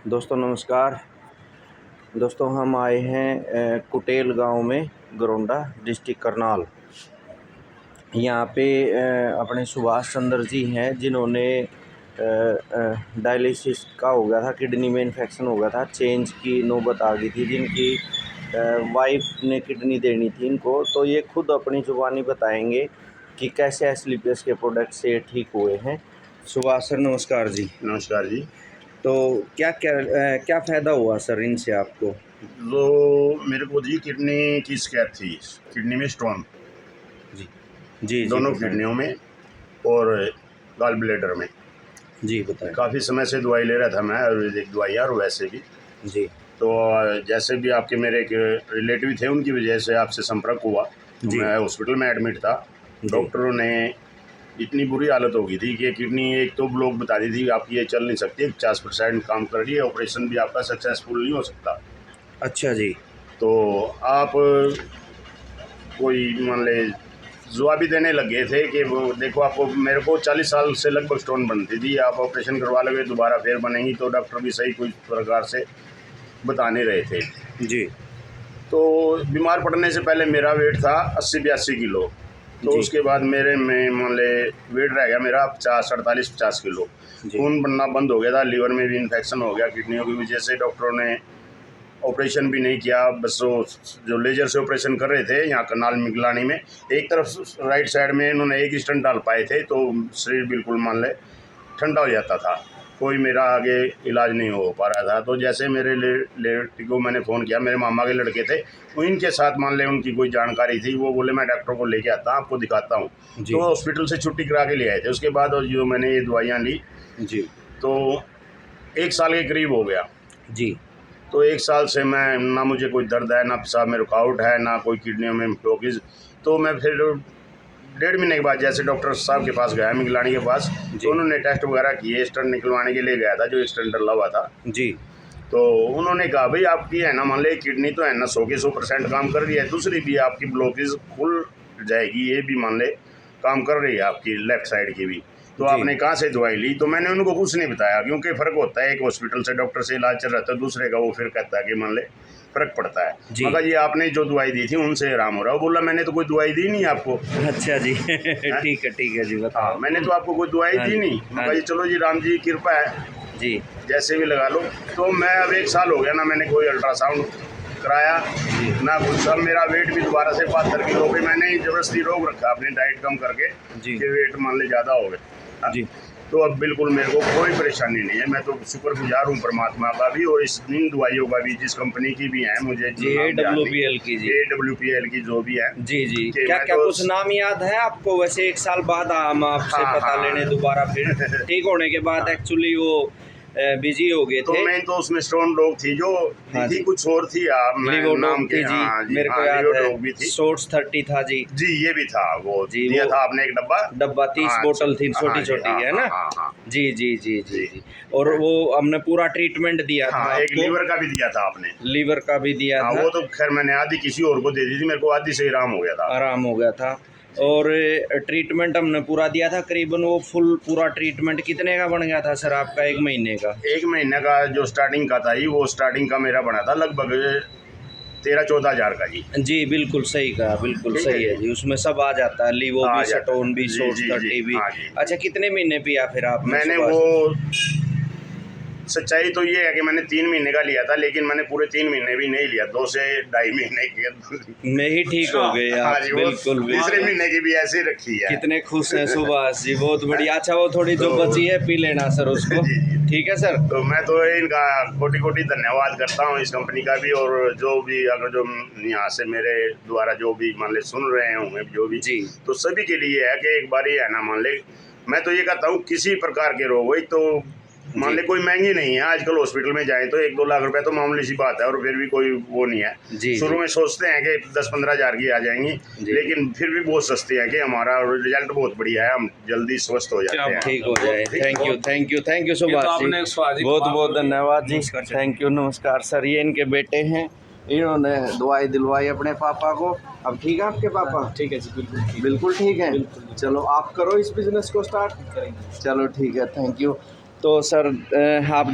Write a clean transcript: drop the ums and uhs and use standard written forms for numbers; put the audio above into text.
दोस्तों नमस्कार। दोस्तों हम आए हैं कुटेल गांव में, गरोंडा डिस्ट्रिक्ट करनाल। यहाँ पे अपने सुभाष चंद्र जी हैं जिन्होंने डायलिसिस का हो गया था, किडनी में इन्फेक्शन हो गया था, चेंज की नौबत आ गई थी, जिनकी वाइफ ने किडनी देनी थी इनको। तो ये खुद अपनी ज़ुबानी बताएंगे कि कैसे एस्क्लेपियस के प्रोडक्ट से ठीक हुए हैं। सुभाष सर नमस्कार जी। नमस्कार जी। तो क्या फ़ायदा हुआ सर इनसे आपको? तो मेरे को जी किडनी की शिकायत थी, किडनी में स्टोन जी जी दोनों बताएं। किडनियों में और गॉल ब्लैडर में। जी बताएं। काफ़ी समय से दवाई ले रहा था मैं, आयुर्वेदिक दवाइयाँ और वैसे भी। जी तो जैसे भी आपके मेरे एक रिलेटिव थे, उनकी वजह से आपसे संपर्क हुआ। तो जी मैं हॉस्पिटल में एडमिट था। जी डॉक्टरों ने इतनी बुरी हालत हो गई थी कि किडनी एक तो ब्लॉक बता दी थी, आपकी ये चल नहीं सकती, 50% काम कर रही है, ऑपरेशन भी आपका सक्सेसफुल नहीं हो सकता। अच्छा जी। तो आप कोई मान ले जुआ भी देने लगे थे कि वो देखो, आपको मेरे को 40 साल से लगभग स्टोन बनती थी, आप ऑपरेशन करवा लोगे दोबारा फिर बनेंगी। तो डॉक्टर भी सही कुछ प्रकार से बता नहीं रहे थे। जी तो बीमार पड़ने से पहले मेरा वेट था 80-82 किलो। तो जी उसके बाद मेरे में मान ले वेट रह गया मेरा 48-50 किलो। जी खून बनना बंद हो गया था, लीवर में भी इन्फेक्शन हो गया किडनियों की वजह से। डॉक्टरों ने ऑपरेशन भी नहीं किया, बस वो जो लेजर से ऑपरेशन कर रहे थे यहाँ करनाल मिगलानी में, एक तरफ राइट साइड में इन्होंने एक स्टंट डाल पाए थे, तो शरीर बिल्कुल मान ले ठंडा हो जाता था, कोई मेरा आगे इलाज नहीं हो पा रहा था। तो जैसे मेरे रिलेटिव को मैंने फ़ोन किया, मेरे मामा के लड़के थे, इनके साथ मान ले उनकी कोई जानकारी थी, वो बोले मैं डॉक्टर को लेके आता हूँ, आपको दिखाता हूँ। तो हॉस्पिटल से छुट्टी करा के ले आए थे। उसके बाद जो मैंने ये दवाइयाँ ली, जी तो 1 साल के करीब हो गया। जी तो 1 साल से मैं ना मुझे कोई दर्द है, ना पेशाब में रुकावट है, ना कोई किडनियों में ब्लॉकेज। तो मैं फिर 1.5 महीने के बाद जैसे डॉक्टर साहब के पास गया, मिगलानी के पास, तो उन्होंने टेस्ट वगैरह किए, स्टंट निकलवाने के लिए गया था, जो स्टंट डला हुआ था। जी तो उन्होंने कहा भाई आपकी है ना मान ले किडनी तो है ना 100 के 100% काम कर रही है, दूसरी भी आपकी ब्लॉकेज खुल जाएगी, ये भी मान ले काम कर रही है आपकी लेफ्ट साइड की भी। तो आपने कहाँ से दवाई ली? तो मैंने उनको कुछ नहीं बताया, क्योंकि फ़र्क होता है, एक हॉस्पिटल से डॉक्टर से इलाज चल रहा था, दूसरे का वो फिर कहता है कि मान ले फ़र्क पड़ता है। मगर ये आपने जो दवाई दी थी उनसे आराम हो रहा है। वो बोला मैंने तो कोई दवाई दी नहीं आपको। अच्छा जी ठीक है जी बताओ। हाँ, मैंने तो आपको कोई दवाई दी नहीं। मगर ये चलो जी राम जी की कृपा है, जी जैसे भी लगा लो। तो मैं अब 1 साल हो गया ना मैंने कोई अल्ट्रासाउंड कराया ना कुछ। अब मेरा वेट भी दोबारा से 72 किलो पे मैंने ज़बरदस्ती रोक रखा अपनी डाइट कम करके कि वेट मान ले ज़्यादा हो गया जी। तो अब बिल्कुल मेरे को कोई परेशानी नहीं है। मैं तो शुक्रगुजार हूँ परमात्मा का भी, और इस इन दवाइयों का भी, जिस कंपनी की भी है मुझे AWPL की जी, AWPL की जो भी है जी जी। क्या क्या कुछ नाम याद है आपको? वैसे 1 साल बाद हम आपसे पता लेने दोबारा फिर ठीक होने के बाद एक्चुअली वो बिजी हो गए थे। तो मैं तो उसमें स्टोन डॉग थी जो थी, कुछ और थी नाम के जी, मेरे को याद है भी थी। सोर्स 30 था जी। जी ये भी था, वो दिया था आपने एक डब्बा 30 बोतल थी छोटी छोटी, है ना? जी जी जी जी जी। और वो हमने पूरा ट्रीटमेंट दिया था। एक लीवर का भी दिया था आपने। लीवर का भी दिया था। वो तो खैर मैंने आधी किसी और को दे दी थी, मेरे को आधी से आराम हो गया था। और ट्रीटमेंट हमने पूरा दिया था करीबन। वो पूरा ट्रीटमेंट कितने का बन गया था सर आपका? 1 महीने का? 1 महीने का जो स्टार्टिंग का था ही, वो स्टार्टिंग का मेरा बना था लगभग 13-14 हज़ार का जी। जी बिल्कुल सही कहा, बिल्कुल सही है जी। उसमें सब आ जाता है, लीवो भी, स्टोन भी, सोर्स 30 भी। अच्छा कितने महीने पिया फिर आप? मैंने वो सच्चाई तो ये है कि मैंने 3 महीने का लिया था, लेकिन मैंने पूरे 3 महीने भी नहीं लिया, 2 से ढाई महीने के में ही ठीक हो गए आप। बिल्कुल तीसरे महीने की भी ऐसे रखी है। कितने खुश हैं सुभाष जी, बहुत बढ़िया। अच्छा वो थोड़ी जो बची है पी लेना सर उसको। ठीक है सर। तो मैं तो इनका कोटि धन्यवाद करता हूँ, इस कंपनी का भी, और जो भी अगर जो यहाँ से मेरे द्वारा जो भी मान ले सुन रहे होंगे जो भी जी, तो सभी के लिए है कि एक बार ही है ना मान ले, मैं तो ये कहता हूँ किसी प्रकार के रोग हुई तो मान ले कोई महंगी नहीं है। आजकल हॉस्पिटल में जाए तो 1-2 लाख रुपए तो मामूली सी बात है, और फिर भी कोई वो नहीं है। शुरू में सोचते हैं कि 10-15 हज़ार की आ जाएंगी, लेकिन फिर भी बहुत सस्ती है कि हमारा रिजल्ट बहुत बढ़िया है, हम जल्दी स्वस्थ हो जाते हैं। ठीक हो जाए। थैंक यू सुभाष जी, बहुत बहुत धन्यवाद जी। थैंक यू, नमस्कार सर। ये इनके बेटे हैं, इन्होंने दवाई दिलवाई अपने पापा को। अब ठीक है आपके पापा? ठीक है जी, बिल्कुल ठीक है। चलो आप करो इस बिजनेस को स्टार्ट। चलो ठीक है, थैंक यू। तो सर आप